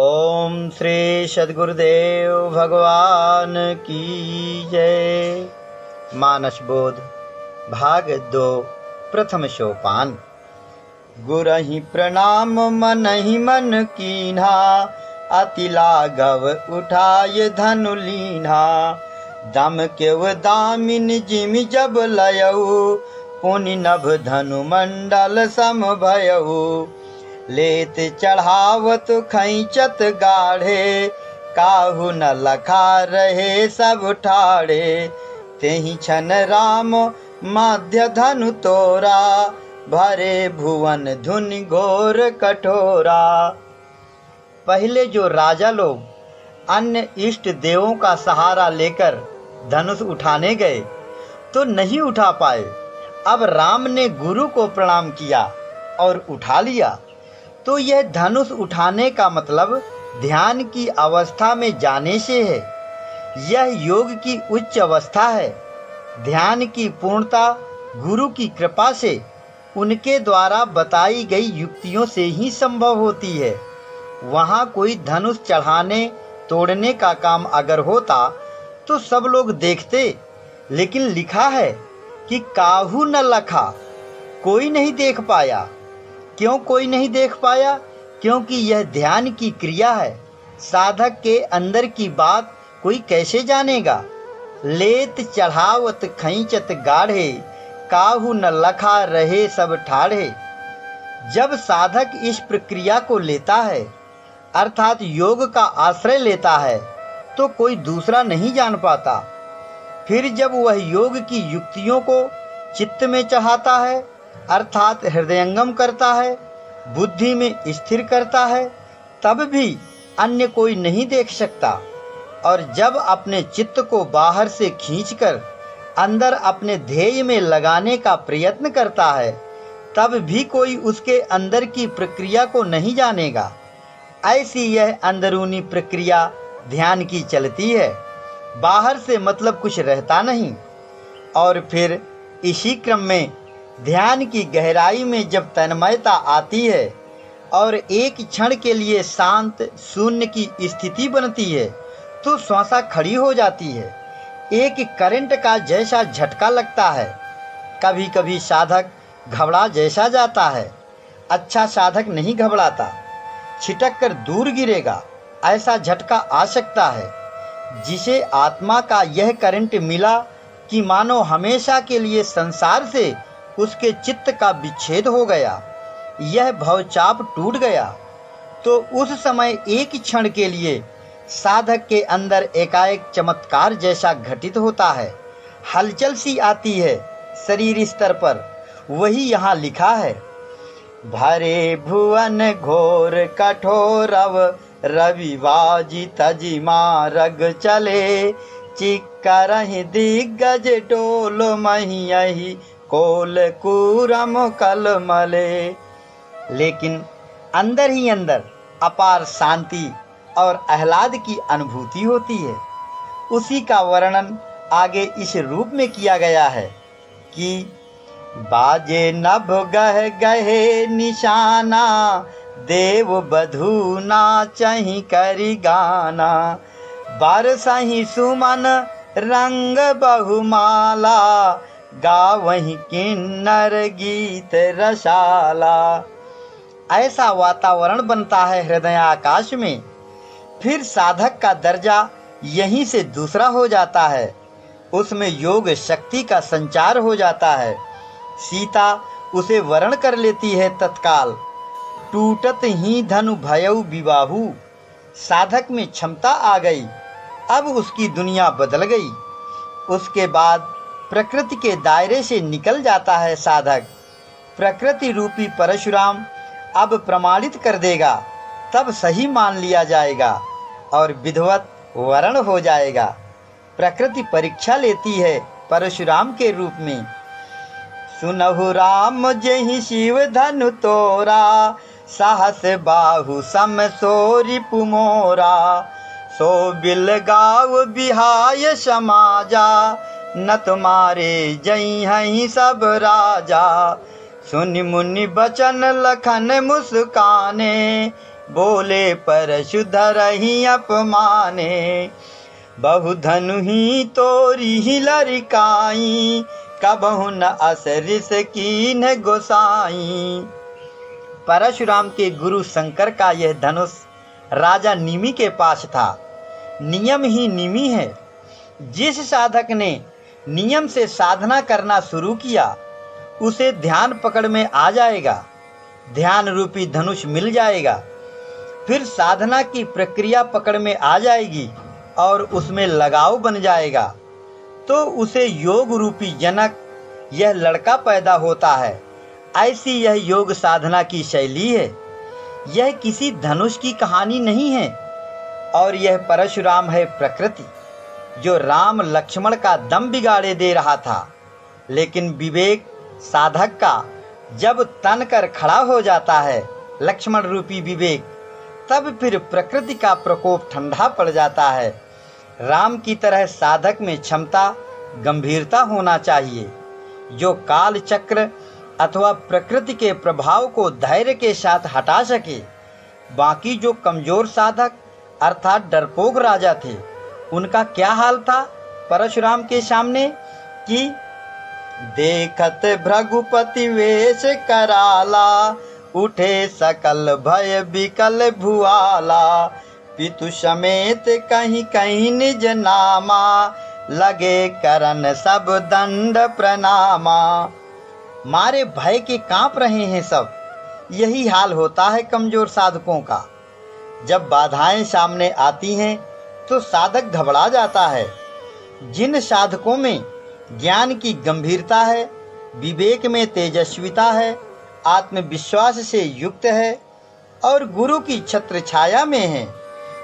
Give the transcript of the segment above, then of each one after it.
ओम श्री सद्गुरुदेव भगवान की जय। मानस बोध भाग 2 प्रथम सोपान। गुरहि प्रणाम मनहि मन कीन्हा, अति लाघव उठाय धनु लीन्हा। दम केव दामिन जिमि जब लयऊ, पुनि नभ धनु मंडल सम भयऊ। लेत चढ़ावत खैचत गाढ़े, काहू न लखा रहे सब ठाड़े। तेहि छन राम मध्य धनु तोरा, भरे भुवन धुनि घोर कठोरा। पहले जो राजा लोग अन्य इष्ट देवों का सहारा लेकर धनुष उठाने गए तो नहीं उठा पाए। अब राम ने गुरु को प्रणाम किया और उठा लिया। तो यह धनुष उठाने का मतलब ध्यान की अवस्था में जाने से है। यह योग की उच्च अवस्था है। ध्यान की पूर्णता गुरु की कृपा से उनके द्वारा बताई गई युक्तियों से ही संभव होती है। वहाँ कोई धनुष चढ़ाने तोड़ने का काम अगर होता तो सब लोग देखते, लेकिन लिखा है कि काहू न लखा, कोई नहीं देख पाया। क्यों कोई नहीं देख पाया? क्योंकि यह ध्यान की क्रिया है। साधक के अंदर की बात कोई कैसे जानेगा? लेत चढ़ावत खैचत गाढ़े, काहू न लखा रहे सब ठाढ़े। जब साधक इस प्रक्रिया को लेता है अर्थात योग का आश्रय लेता है तो कोई दूसरा नहीं जान पाता। फिर जब वह योग की युक्तियों को चित्त में चढ़ाता है अर्थात हृदयंगम करता है, बुद्धि में स्थिर करता है, तब भी अन्य कोई नहीं देख सकता। और जब अपने चित्त को बाहर से खींचकर अंदर अपने ध्येय में लगाने का प्रयत्न करता है, तब भी कोई उसके अंदर की प्रक्रिया को नहीं जानेगा। ऐसी यह अंदरूनी प्रक्रिया ध्यान की चलती है। बाहर से मतलब कुछ रहता नहीं। और फिर इसी क्रम में ध्यान की गहराई में जब तन्मयता आती है और एक क्षण के लिए शांत शून्य की स्थिति बनती है तो श्वासा खड़ी हो जाती है। एक करंट का जैसा झटका लगता है। कभी कभी साधक घबरा जैसा जाता है। अच्छा साधक नहीं घबराता, छिटक कर दूर गिरेगा, ऐसा झटका आ सकता है। जिसे आत्मा का यह करंट मिला कि मानो हमेशा के लिए संसार से उसके चित्त का विच्छेद हो गया, यह भवचाप टूट गया, तो उस समय एक क्षण के लिए साधक के अंदर एकाएक चमत्कार जैसा घटित होता है। हलचल सी आती है शरीर स्तर पर। वही यहाँ लिखा है, भरे भुवन घोर कठोरव, रविवाजी तजी मारग चले। चिक्करहि दिग्गज डोल महियहि, कोल कूरम कलमले। लेकिन अंदर ही अंदर अपार शांति और आह्लाद की अनुभूति होती है। उसी का वर्णन आगे इस रूप में किया गया है कि बाजे नभ गह गहे निशाना, देव बधू नाचहि करि गाना। बरसहि सुमन रंग बहुमाला, गावहि किन्नर गीत रसाला। ऐसा वातावरण बनता है हृदय आकाश में। फिर साधक का दर्जा यहीं से दूसरा हो जाता है। उसमें योग शक्ति का संचार हो जाता है। सीता उसे वरण कर लेती है तत्काल। टूटत ही धनु भयउ विबाहु। साधक में क्षमता आ गई। अब उसकी दुनिया बदल गई। उसके बाद प्रकृति के दायरे से निकल जाता है साधक। प्रकृति रूपी परशुराम अब प्रमाणित कर देगा, तब सही मान लिया जाएगा और विधिवत वरण हो जाएगा। प्रकृति परीक्षा लेती है परशुराम के रूप में। सुनहु राम जेहि शिव धनु तोरा, साहस बाहु सम सोरि पुमोरा। सो बिल गाव बिहाय समाजा, न तुम्हारे जई हई सब राजा। सुनि मुनि बचन लखन मुस्काने, बोले परशु धरहि अपमाने, बहु धनु ही तोरी ही लरिकाई, कबहु न असरिस कीन गोसाई। परशुराम के गुरु शंकर का यह धनुष राजा निमि के पास था। नियम ही निमि है। जिस साधक ने नियम से साधना करना शुरू किया उसे ध्यान पकड़ में आ जाएगा, ध्यान रूपी धनुष मिल जाएगा। फिर साधना की प्रक्रिया पकड़ में आ जाएगी और उसमें लगाव बन जाएगा, तो उसे योग रूपी जनक यह लड़का पैदा होता है। ऐसी यह योग साधना की शैली है। यह किसी धनुष की कहानी नहीं है, और यह परशुराम है प्रकृति, जो राम लक्ष्मण का दम बिगाड़े दे रहा था। लेकिन विवेक साधक का जब तन कर खड़ा हो जाता है, लक्ष्मण रूपी विवेक, तब फिर प्रकृति का प्रकोप ठंडा पड़ जाता है। राम की तरह साधक में क्षमता, गंभीरता होना चाहिए, जो काल चक्र अथवा प्रकृति के प्रभाव को धैर्य के साथ हटा सके। बाकी जो कमजोर साधक अर्थात डरपोक राजा थे, उनका क्या हाल था परशुराम के सामने कि देखत भृगुपति वेश कराला, उठे सकल भय बिकल भुआला, पितु समेत कहीं कहीं निज नामा, लगे करन सब दंड प्रणामा। मारे भय के कांप रहे हैं सब। यही हाल होता है कमजोर साधकों का। जब बाधाएं सामने आती हैं तो साधक घबरा जाता है। जिन साधकों में ज्ञान की गंभीरता है, विवेक में तेजस्विता है, आत्मविश्वास से युक्त है और गुरु की छत्र छाया में है,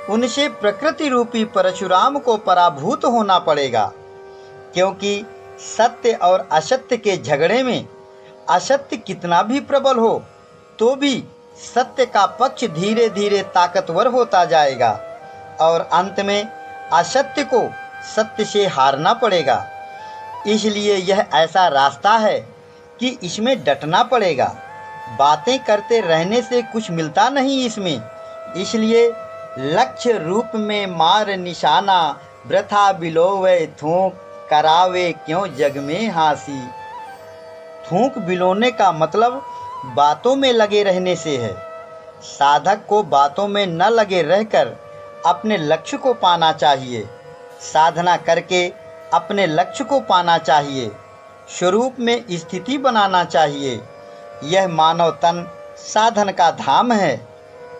उनसे प्रकृति रूपी परशुराम को पराभूत होना पड़ेगा। क्योंकि सत्य और असत्य के झगड़े में असत्य कितना भी प्रबल हो तो भी सत्य का पक्ष धीरे धीरे ताकतवर होता जाएगा और अंत में असत्य को सत्य से हारना पड़ेगा। इसलिए यह ऐसा रास्ता है कि इसमें डटना पड़ेगा। बातें करते रहने से कुछ मिलता नहीं इसमें। इसलिए लक्ष्य रूप में मार निशाना, वृथा बिलोवे थूक, करावे क्यों जग में हासी। थूक बिलोने का मतलब बातों में लगे रहने से है। साधक को बातों में न लगे रहकर अपने लक्ष्य को पाना चाहिए। साधना करके अपने लक्ष्य को पाना चाहिए, स्वरूप में स्थिति बनाना चाहिए। यह मानव तन साधन का धाम है,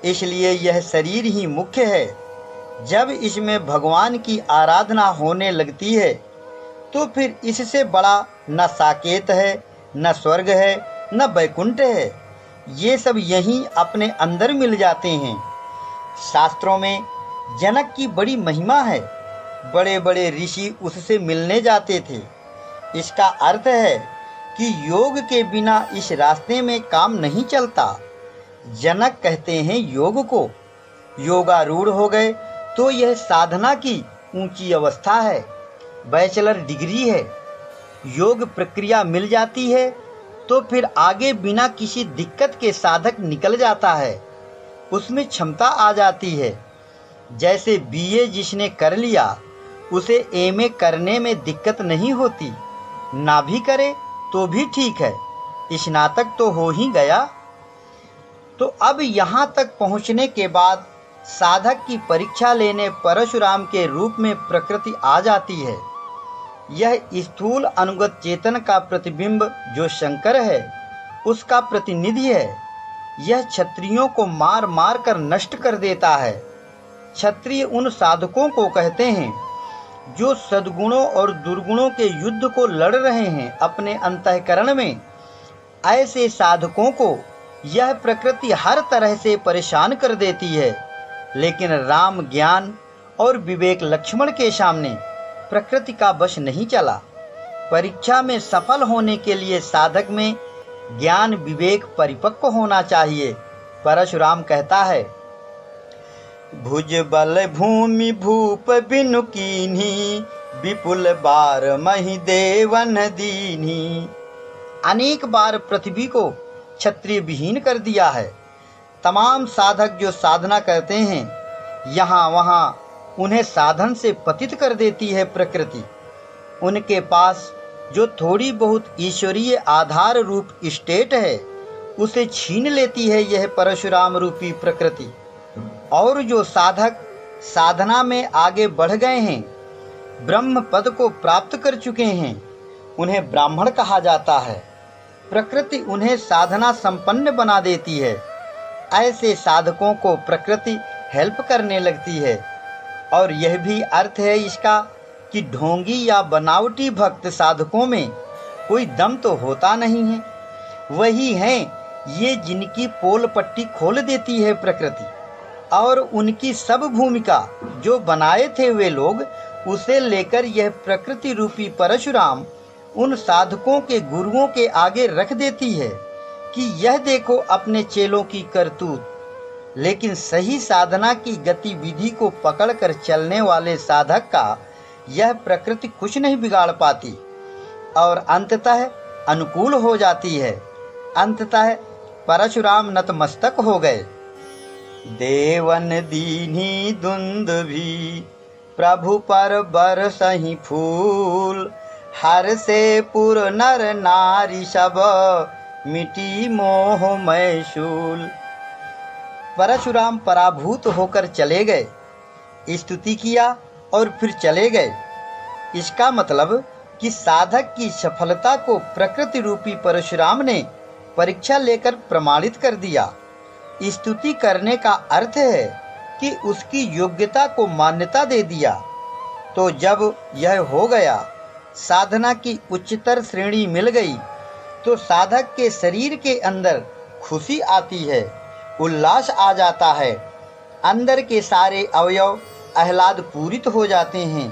इसलिए यह शरीर ही मुख्य है। जब इसमें भगवान की आराधना होने लगती है तो फिर इससे बड़ा न साकेत है, न स्वर्ग है, न वैकुंठ है। ये सब यहीं अपने अंदर मिल जाते हैं। शास्त्रों में जनक की बड़ी महिमा है। बड़े बड़े ऋषि उससे मिलने जाते थे। इसका अर्थ है कि योग के बिना इस रास्ते में काम नहीं चलता। जनक कहते हैं योग को। योगारूढ़ हो गए तो यह साधना की ऊंची अवस्था है, बैचलर डिग्री है। योग प्रक्रिया मिल जाती है तो फिर आगे बिना किसी दिक्कत के साधक निकल जाता है। उसमें क्षमता आ जाती है। जैसे बीए जिसने कर लिया उसे एमए करने में दिक्कत नहीं होती, ना भी करे तो भी ठीक है, स्नातक तो हो ही गया। तो अब यहाँ तक पहुँचने के बाद साधक की परीक्षा लेने परशुराम के रूप में प्रकृति आ जाती है। यह स्थूल अनुगत चेतन का प्रतिबिंब जो शंकर है उसका प्रतिनिधि है। यह क्षत्रियों को मार मार कर नष्ट कर देता है। क्षत्रिय उन साधकों को कहते हैं जो सद्गुणों और दुर्गुणों के युद्ध को लड़ रहे हैं अपने अंतःकरण में। ऐसे साधकों को यह प्रकृति हर तरह से परेशान कर देती है। लेकिन राम ज्ञान और विवेक लक्ष्मण के सामने प्रकृति का वश नहीं चला। परीक्षा में सफल होने के लिए साधक में ज्ञान विवेक परिपक्व होना चाहिए। परशुराम कहता है, भुज बल भूमि भूप बिनु कीन्ही, विपुल बार मही देवन दीन्ही। अनेक बार पृथ्वी को क्षत्रिय विहीन कर दिया है, तमाम साधक जो साधना करते हैं यहाँ वहाँ उन्हें साधन से पतित कर देती है प्रकृति। उनके पास जो थोड़ी बहुत ईश्वरीय आधार रूप स्टेट है उसे छीन लेती है यह परशुराम रूपी प्रकृति। और जो साधक साधना में आगे बढ़ गए हैं, ब्रह्म पद को प्राप्त कर चुके हैं, उन्हें ब्राह्मण कहा जाता है। प्रकृति उन्हें साधना संपन्न बना देती है। ऐसे साधकों को प्रकृति हेल्प करने लगती है। और यह भी अर्थ है इसका कि ढोंगी या बनावटी भक्त साधकों में कोई दम तो होता नहीं है। वही हैं ये जिनकी पोल पट्टी खोल देती है प्रकृति। और उनकी सब भूमिका जो बनाए थे वे लोग, उसे लेकर यह प्रकृति रूपी परशुराम उन साधकों के गुरुओं के आगे रख देती है कि यह देखो अपने चेलों की करतूत। लेकिन सही साधना की गतिविधि को पकड़कर चलने वाले साधक का यह प्रकृति कुछ नहीं बिगाड़ पाती और अंततः अनुकूल हो जाती है। अंततः परशुराम नतमस्तक हो गए। देवन दीन्ही दुंदुभि प्रभु पर बरसहि फूल, हर से पुर नर नारी सब मिटी मोह मय शूल। परशुराम पराभूत होकर चले गए, स्तुति किया और फिर चले गए। इसका मतलब कि साधक की सफलता को प्रकृति रूपी परशुराम ने परीक्षा लेकर प्रमाणित कर दिया। स्तुति करने का अर्थ है कि उसकी योग्यता को मान्यता दे दिया। तो जब यह हो गया, साधना की उच्चतर श्रेणी मिल गई, तो साधक के शरीर के अंदर खुशी आती है, उल्लास आ जाता है। अंदर के सारे अवयव आह्लाद पूरित हो जाते हैं।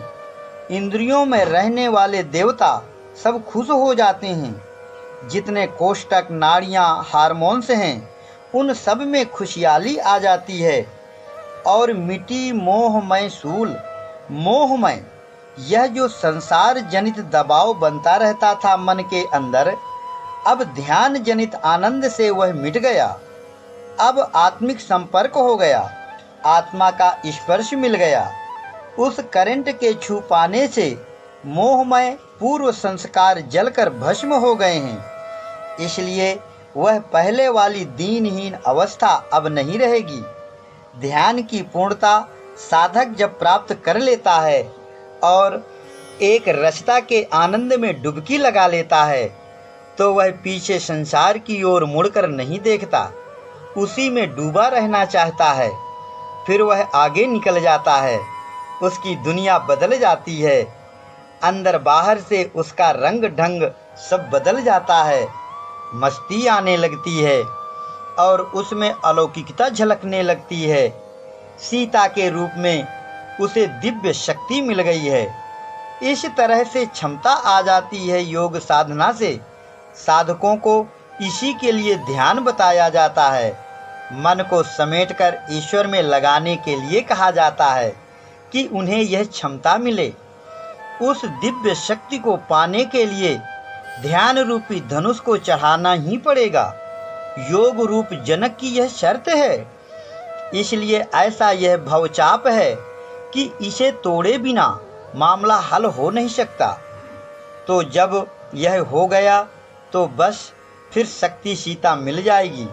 इंद्रियों में रहने वाले देवता सब खुश हो जाते हैं। जितने कोष्ठक, नाड़ियाँ, हार्मोन्स हैं, उन सब में खुशहाली आ जाती है। और मिटी मोहमय शूल, मोहमय यह जो संसार जनित दबाव बनता रहता था मन के अंदर, अब ध्यान जनित आनंद से वह मिट गया। अब आत्मिक संपर्क हो गया, आत्मा का स्पर्श मिल गया। उस करंट के छू पाने से मोहमय पूर्व संस्कार जलकर भस्म हो गए हैं। इसलिए वह पहले वाली दीनहीन अवस्था अब नहीं रहेगी। ध्यान की पूर्णता साधक जब प्राप्त कर लेता है और एक रसता के आनंद में डुबकी लगा लेता है, तो वह पीछे संसार की ओर मुड़कर नहीं देखता, उसी में डूबा रहना चाहता है। फिर वह आगे निकल जाता है, उसकी दुनिया बदल जाती है। अंदर बाहर से उसका रंग ढंग सब बदल जाता है। मस्ती आने लगती है और उसमें अलौकिकता झलकने लगती है। सीता के रूप में उसे दिव्य शक्ति मिल गई है। इस तरह से क्षमता आ जाती है योग साधना से। साधकों को इसी के लिए ध्यान बताया जाता है। मन को समेटकर ईश्वर में लगाने के लिए कहा जाता है कि उन्हें यह क्षमता मिले। उस दिव्य शक्ति को पाने के लिए ध्यान रूपी धनुष को चढ़ाना ही पड़ेगा। योग रूप जनक की यह शर्त है। इसलिए ऐसा यह भवचाप है कि इसे तोड़े बिना मामला हल हो नहीं सकता। तो जब यह हो गया तो बस फिर शक्ति सीता मिल जाएगी।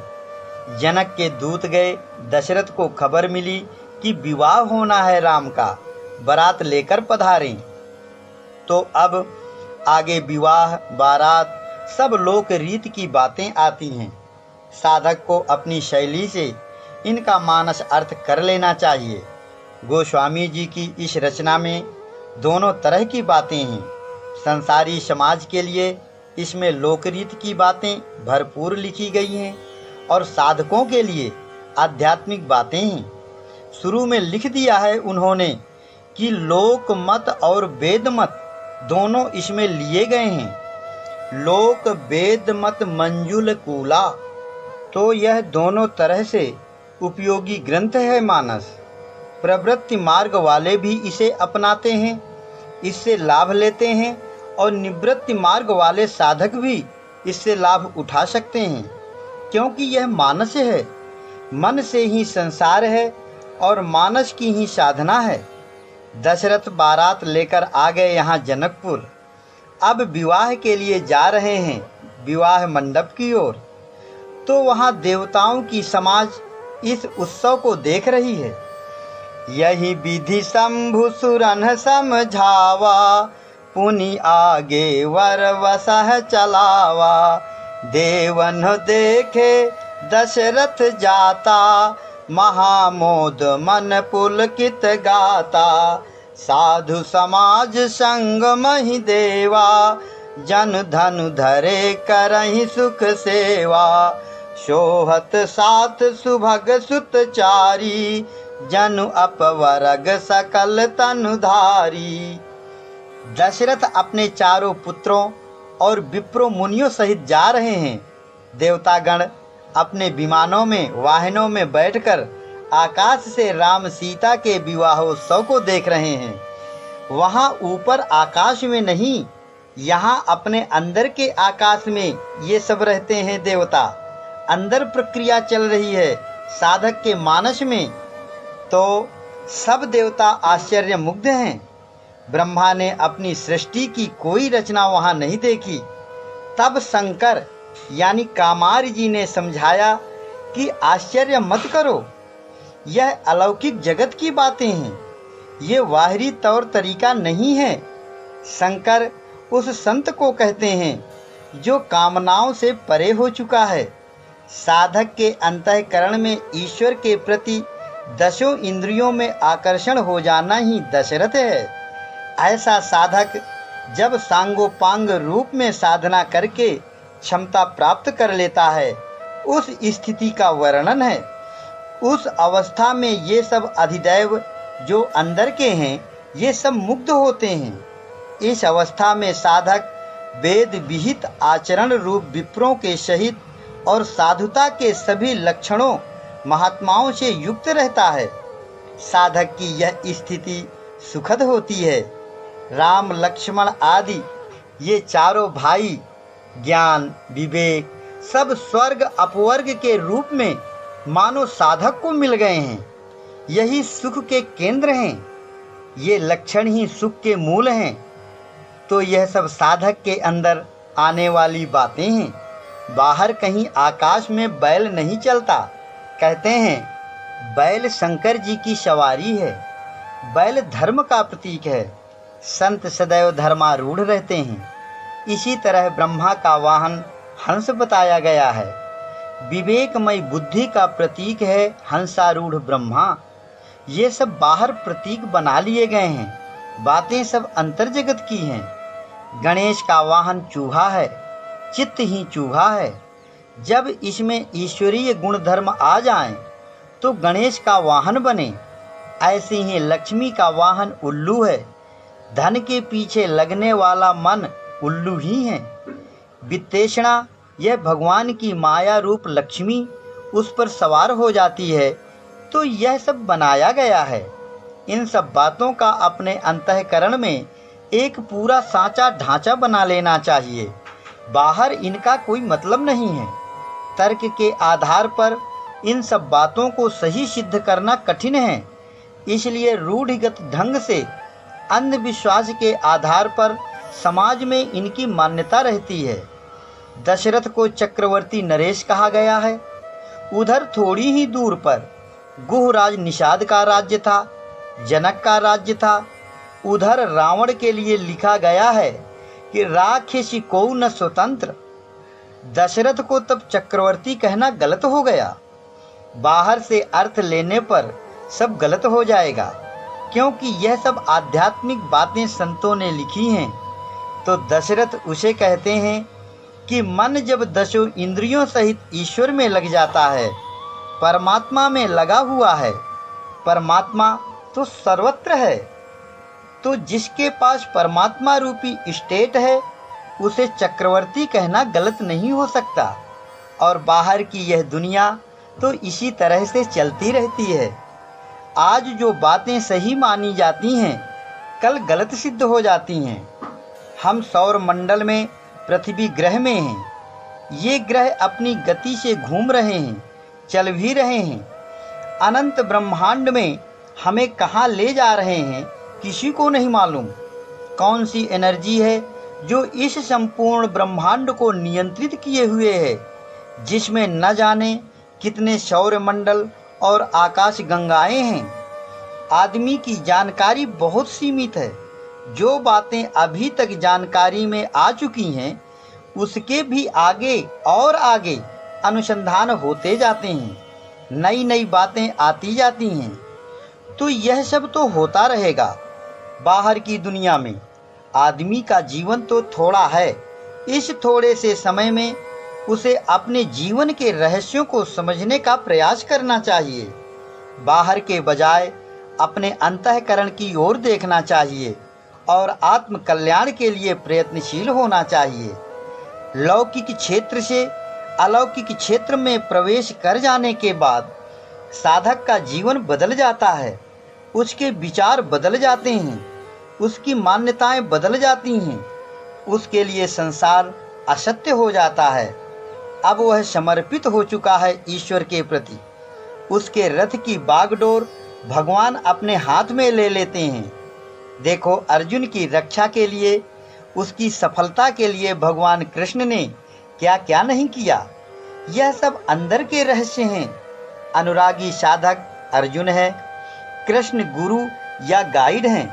जनक के दूत गए, दशरथ को खबर मिली कि विवाह होना है राम का, बारात लेकर पधारें। तो अब आगे विवाह, बारात, सब लोक रीत की बातें आती हैं। साधक को अपनी शैली से इनका मानस अर्थ कर लेना चाहिए। गोस्वामी जी की इस रचना में दोनों तरह की बातें हैं। संसारी समाज के लिए इसमें लोकरीत की बातें भरपूर लिखी गई हैं और साधकों के लिए आध्यात्मिक बातें हैं। शुरू में लिख दिया है उन्होंने कि लोक मत और वेद मत दोनों इसमें लिए गए हैं। लोक वेद मत मंजुल कूला, तो यह दोनों तरह से उपयोगी ग्रंथ है मानस। प्रवृत्ति मार्ग वाले भी इसे अपनाते हैं, इससे लाभ लेते हैं, और निवृत्ति मार्ग वाले साधक भी इससे लाभ उठा सकते हैं, क्योंकि यह मानस है। मन से ही संसार है और मानस की ही साधना है। दशरथ बारात लेकर आ गए यहाँ जनकपुर। अब विवाह के लिए जा रहे हैं विवाह मंडप की ओर। तो वहाँ देवताओं की समाज इस उत्सव को देख रही है। यही विधि शंभु सुरन समझावा, पुनि आगे वर वसह चलावा। देवन देखे दशरथ जाता, महामोद मन पुलकित गाता। साधु समाज संग महि देवा, जन धनु धरे करहि सुख सेवा। शोहत साथ सुभग सुत चारी, जनु अपवरग सकल तनुधारी। दशरथ अपने चारों पुत्रों और विप्रो मुनियों सहित जा रहे हैं। देवतागण अपने विमानों में वाहनों में बैठकर आकाश से राम सीता के विवाहोत्सव को देख रहे हैं। वहाँ ऊपर आकाश में नहीं, यहाँ अपने अंदर के आकाश में ये सब रहते हैं देवता। अंदर प्रक्रिया चल रही है साधक के मानस में। तो सब देवता आश्चर्य मुग्ध हैं। ब्रह्मा ने अपनी सृष्टि की कोई रचना वहाँ नहीं देखी। तब शंकर यानी कामार जी ने समझाया कि आश्चर्य मत करो, यह अलौकिक जगत की बातें हैं, ये बाहरी तौर तरीका नहीं है। शंकर उस संत को कहते हैं जो कामनाओं से परे हो चुका है। साधक के अंतःकरण में ईश्वर के प्रति दशों इंद्रियों में आकर्षण हो जाना ही दशरथ है। ऐसा साधक जब सांगोपांग रूप में साधना करके क्षमता प्राप्त कर लेता है, उस स्थिति का वर्णन है। उस अवस्था में ये सब अधिदैव जो अंदर के हैं, ये सब मुग्ध होते हैं। इस अवस्था में साधक वेद विहित आचरण रूप विप्रों के सहित और साधुता के सभी लक्षणों महात्माओं से युक्त रहता है। साधक की यह स्थिति सुखद होती है। राम लक्ष्मण आदि ये चारों भाई ज्ञान विवेक सब स्वर्ग अपवर्ग के रूप में मानो साधक को मिल गए हैं। यही सुख के केंद्र हैं, ये लक्षण ही सुख के मूल हैं। तो यह सब साधक के अंदर आने वाली बातें हैं। बाहर कहीं आकाश में बैल नहीं चलता। कहते हैं बैल शंकर जी की सवारी है। बैल धर्म का प्रतीक है। संत सदैव धर्मारूढ़ रहते हैं। इसी तरह ब्रह्मा का वाहन हंस बताया गया है। विवेकमय बुद्धि का प्रतीक है हंसारूढ़ ब्रह्मा। ये सब बाहर प्रतीक बना लिए गए हैं। बातें सब अंतर जगत की हैं। गणेश का वाहन चूहा है, चित्त ही चूहा है। जब इसमें ईश्वरीय गुण धर्म आ जाएं, तो गणेश का वाहन बने। ऐसे ही लक्ष्मी का वाहन उल्लू है। धन के पीछे लगने वाला मन उल्लू ही है। वित्तेषणा यह भगवान की माया रूप लक्ष्मी उस पर सवार हो जाती है। तो यह सब बनाया गया है। इन सब बातों का अपने अंतःकरण में एक पूरा सांचा ढांचा बना लेना चाहिए। बाहर इनका कोई मतलब नहीं है। तर्क के आधार पर इन सब बातों को सही सिद्ध करना कठिन है। इसलिए रूढ़िगत ढंग से अंधविश्वास के आधार पर समाज में इनकी मान्यता रहती है। दशरथ को चक्रवर्ती नरेश कहा गया है। उधर थोड़ी ही दूर पर गुहराज निषाद का राज्य था, जनक का राज्य था। उधर रावण के लिए लिखा गया है कि राक्षसी को न स्वतंत्र। दशरथ को तब चक्रवर्ती कहना गलत हो गया। बाहर से अर्थ लेने पर सब गलत हो जाएगा, क्योंकि यह सब आध्यात्मिक बातें संतों ने लिखी हैं। तो दशरथ उसे कहते हैं कि मन जब दशों इंद्रियों सहित ईश्वर में लग जाता है, परमात्मा में लगा हुआ है। परमात्मा तो सर्वत्र है। तो जिसके पास परमात्मा रूपी स्टेट है, उसे चक्रवर्ती कहना गलत नहीं हो सकता। और बाहर की यह दुनिया तो इसी तरह से चलती रहती है। आज जो बातें सही मानी जाती हैं, कल गलत सिद्ध हो जाती हैं। हम सौर मंडल में पृथ्वी ग्रह में हैं। ये ग्रह अपनी गति से घूम रहे हैं, चल भी रहे हैं। अनंत ब्रह्मांड में हमें कहाँ ले जा रहे हैं किसी को नहीं मालूम। कौन सी एनर्जी है जो इस संपूर्ण ब्रह्मांड को नियंत्रित किए हुए है, जिसमें न जाने कितने सौर मंडल और आकाश गंगाएं हैं। आदमी की जानकारी बहुत सीमित है। जो बातें अभी तक जानकारी में आ चुकी हैं, उसके भी आगे और आगे अनुसंधान होते जाते हैं। नई नई बातें आती जाती हैं। तो यह सब तो होता रहेगा। बाहर की दुनिया में आदमी का जीवन तो थोड़ा है। इस थोड़े से समय में उसे अपने जीवन के रहस्यों को समझने का प्रयास करना चाहिए। बाहर के बजाय अपने अंतःकरण की ओर देखना चाहिए और आत्म कल्याण के लिए प्रयत्नशील होना चाहिए। लौकिक क्षेत्र से अलौकिक क्षेत्र में प्रवेश कर जाने के बाद साधक का जीवन बदल जाता है। उसके विचार बदल जाते हैं, उसकी मान्यताएं बदल जाती हैं। उसके लिए संसार असत्य हो जाता है। अब वह समर्पित हो चुका है ईश्वर के प्रति। उसके रथ की बागडोर भगवान अपने हाथ में ले लेते हैं। देखो, अर्जुन की रक्षा के लिए, उसकी सफलता के लिए भगवान कृष्ण ने क्या क्या नहीं किया। यह सब अंदर के रहस्य हैं। अनुरागी साधक अर्जुन है, कृष्ण गुरु या गाइड हैं।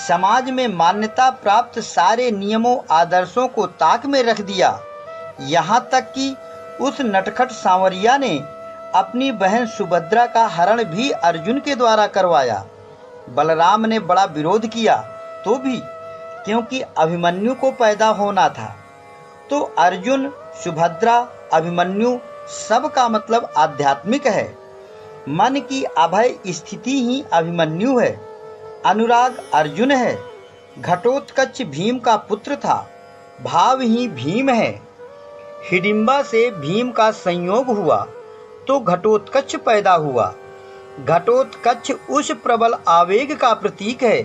समाज में मान्यता प्राप्त सारे नियमों आदर्शों को ताक में रख दिया। यहाँ तक कि उस नटखट सांवरिया ने अपनी बहन सुभद्रा का हरण भी अर्जुन के द्वारा करवाया। बलराम ने बड़ा विरोध किया तो भी, क्योंकि अभिमन्यु को पैदा होना था। तो अर्जुन, सुभद्रा, अभिमन्यु सब का मतलब आध्यात्मिक है। मन की अभय स्थिति ही अभिमन्यु है। अनुराग अर्जुन है। घटोत्कच भीम का पुत्र था। भाव ही भीम है। हिडिंबा से भीम का संयोग हुआ तो घटोत्कच पैदा हुआ। घटोत्कच उस प्रबल आवेग का प्रतीक है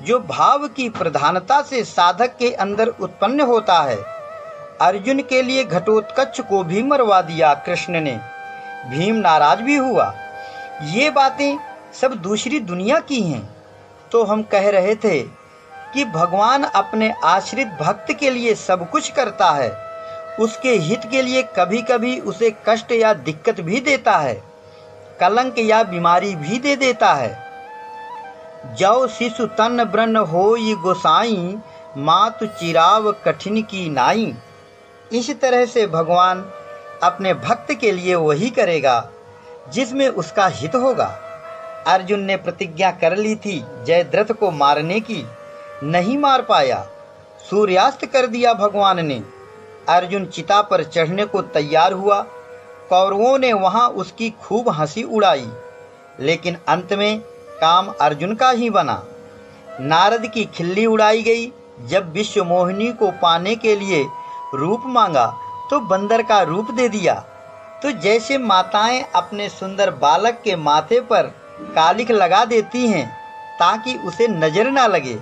जो भाव की प्रधानता से साधक के अंदर उत्पन्न होता है। अर्जुन के लिए घटोत्कच को भी मरवा दिया कृष्ण ने। भीम नाराज भी हुआ। ये बातें सब दूसरी दुनिया की हैं। तो हम कह रहे थे कि भगवान अपने आश्रित भक्त के लिए सब कुछ करता है। उसके हित के लिए कभी कभी उसे कष्ट या दिक्कत भी देता है, कलंक या बीमारी भी दे देता है। जौ शिशु तन ब्रन होई गोसाई, मातु चिराव कठिन की नाई। इस तरह से भगवान अपने भक्त के लिए वही करेगा जिसमें उसका हित होगा। अर्जुन ने प्रतिज्ञा कर ली थी जयद्रथ को मारने की, नहीं मार पाया। सूर्यास्त कर दिया भगवान ने। अर्जुन चिता पर चढ़ने को तैयार हुआ। कौरवों ने वहां उसकी खूब हंसी उड़ाई, लेकिन अंत में काम अर्जुन का ही बना। नारद की खिल्ली उड़ाई गई। जब विश्व मोहिनी को पाने के लिए रूप मांगा तो बंदर का रूप दे दिया। तो जैसे माताएं अपने सुंदर बालक के माथे पर कालिख लगा देती हैं ताकि उसे नजर ना लगे,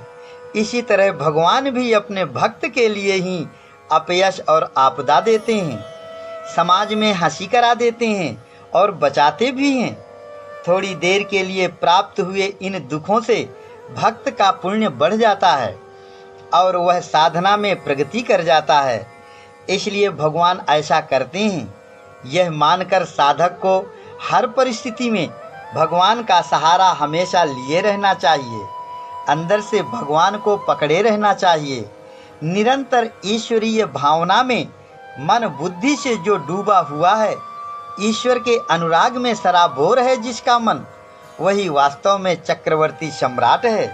इसी तरह भगवान भी अपने भक्त के लिए ही अपयश और आपदा देते हैं। समाज में हंसी करा देते हैं और बचाते भी हैं। थोड़ी देर के लिए प्राप्त हुए इन दुखों से भक्त का पुण्य बढ़ जाता है और वह साधना में प्रगति कर जाता है। इसलिए भगवान ऐसा करते हैं। यह मानकर साधक को हर परिस्थिति में भगवान का सहारा हमेशा लिए रहना चाहिए। अंदर से भगवान को पकड़े रहना चाहिए। निरंतर ईश्वरीय भावना में मन बुद्धि से जो डूबा हुआ है, ईश्वर के अनुराग में सराबोर है जिसका मन, वही वास्तव में चक्रवर्ती सम्राट है।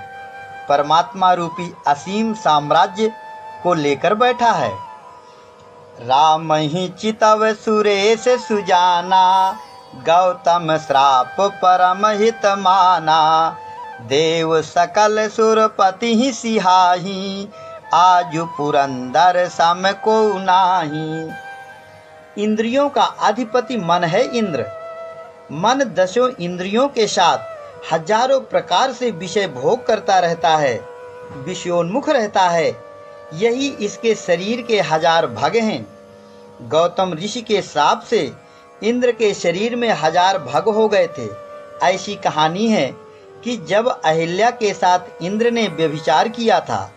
परमात्मा रूपी असीम साम्राज्य को लेकर बैठा है। राम ही चितव सुरेश सुजाना, गौतम श्राप परम हित माना। देव सकल सुरपति ही सिहाही, आजु पुरंदर सम को नाही। इंद्रियों का अधिपति मन है इंद्र। मन दसों इंद्रियों के साथ हजारों प्रकार से विषय भोग करता रहता है, विषयोन्मुख रहता है। यही इसके शरीर के हजार भाग हैं। गौतम ऋषि के श्राप से इंद्र के शरीर में 1000 भग हो गए थे। ऐसी कहानी है कि जब अहिल्या के साथ इंद्र ने व्यभिचार किया था,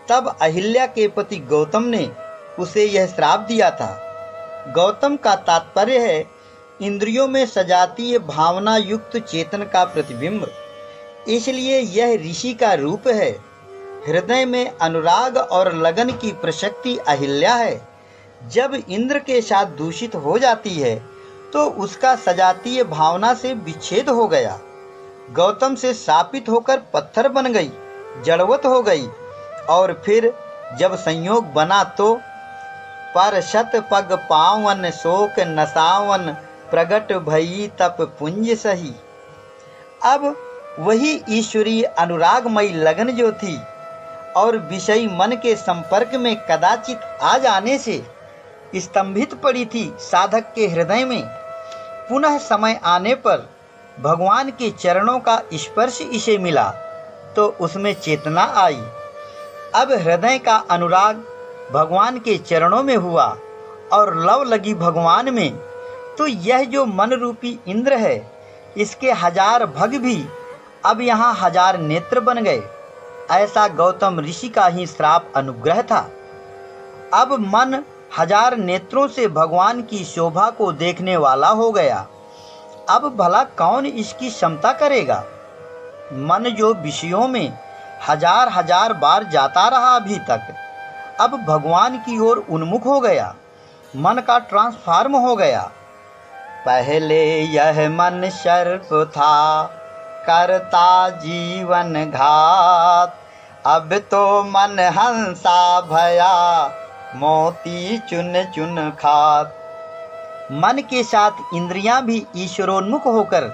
तब अहिल्या के पति गौतम ने उसे यह श्राप दिया था। गौतम का तात्पर्य है इंद्रियों में सजातीय भावना युक्त चेतन का प्रतिबिंब। इसलिए यह ऋषि का रूप है। हृदय में अनुराग और लगन की प्रशक्ति अहिल्या है। जब इंद्र के साथ दूषित हो जाती है तो उसका सजातीय भावना से विच्छेद हो गया। गौतम से शापित होकर पत्थर बन गई, जड़वत हो गई, और फिर जब संयोग बना तो पर शत पग पावन शोक नसावन प्रगट भई तप पुंज सही। अब वही ईश्वरीय अनुरागमयी लगन जो थी और विषयी मन के संपर्क में कदाचित आ जाने से स्तंभित पड़ी थी साधक के हृदय में, पुनः समय आने पर भगवान के चरणों का स्पर्श इसे मिला तो उसमें चेतना आई। अब हृदय का अनुराग भगवान के चरणों में हुआ और लव लगी भगवान में, तो यह जो मन रूपी इंद्र है, इसके 1000 भग भी अब यहाँ 1000 नेत्र बन गए। ऐसा गौतम ऋषि का ही श्राप अनुग्रह था। अब मन 1000 नेत्रों से भगवान की शोभा को देखने वाला हो गया। अब भला कौन इसकी क्षमता करेगा। मन जो विषयों में 1000 बार जाता रहा अभी तक, अब भगवान की ओर उन्मुख हो गया, मन का ट्रांसफॉर्म हो गया। पहले यह मन सर्प था, करता जीवन घात, अब तो मन हंसा भया, मोती चुन चुन खात। मन के साथ इंद्रियां भी ईश्वरोन्मुख होकर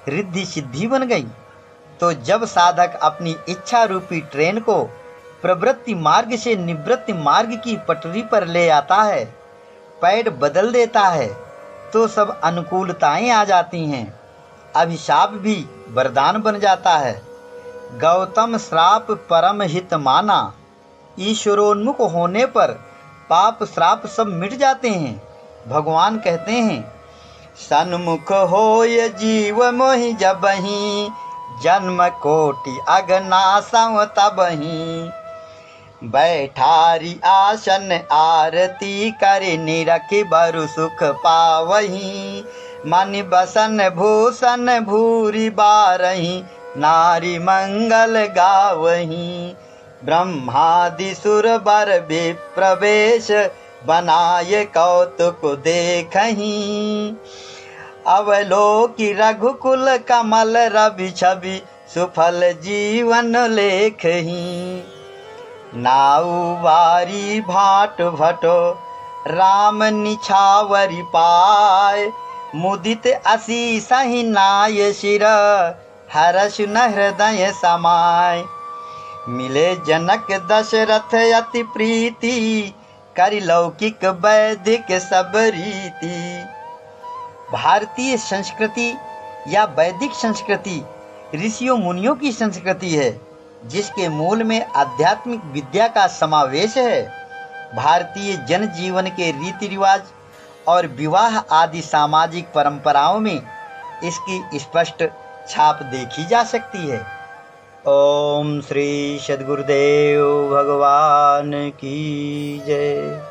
रिद्धि सिद्धि बन गई। तो जब साधक अपनी इच्छा रूपी ट्रेन को प्रवृत्ति मार्ग से निवृत्ति मार्ग की पटरी पर ले आता है, पैड बदल देता है, तो सब अनुकूलताएं आ जाती हैं। अभिशाप भी वरदान बन जाता है। गौतम श्राप परम हित माना, ईश्वरोन्मुख होने पर पाप श्राप सब मिट जाते हैं। भगवान कहते हैं, सन्मुख होय जीव मोहि जबहि, जन्म कोटि अगनासम तबहि, बैठारी आसन आरती करे निरखि बरु सुख पावही, मन बसन भूषण भूरि बारही, नारी मंगल गावही, ब्रह्मादि सुर बर विप्रवेश, बनाए कौतुक देखही, अवलोकि रघुकुल कमल रवि छवि, सुफल जीवन लेखही, नाउ बारी भाट भटो राम निछावरी पाय, मुदित असीस ही नाय शिर, हर्ष न हृदय समाय, मिले जनक दशरथ अति प्रीति, करि लौकिक वैदिक सब रीति। भारतीय संस्कृति या वैदिक संस्कृति ऋषियों मुनियों की संस्कृति है, जिसके मूल में आध्यात्मिक विद्या का समावेश है। भारतीय जनजीवन के रीति रिवाज और विवाह आदि सामाजिक परंपराओं में इसकी स्पष्ट छाप देखी जा सकती है। ओम श्री सद्गुरुदेव भगवान की जय।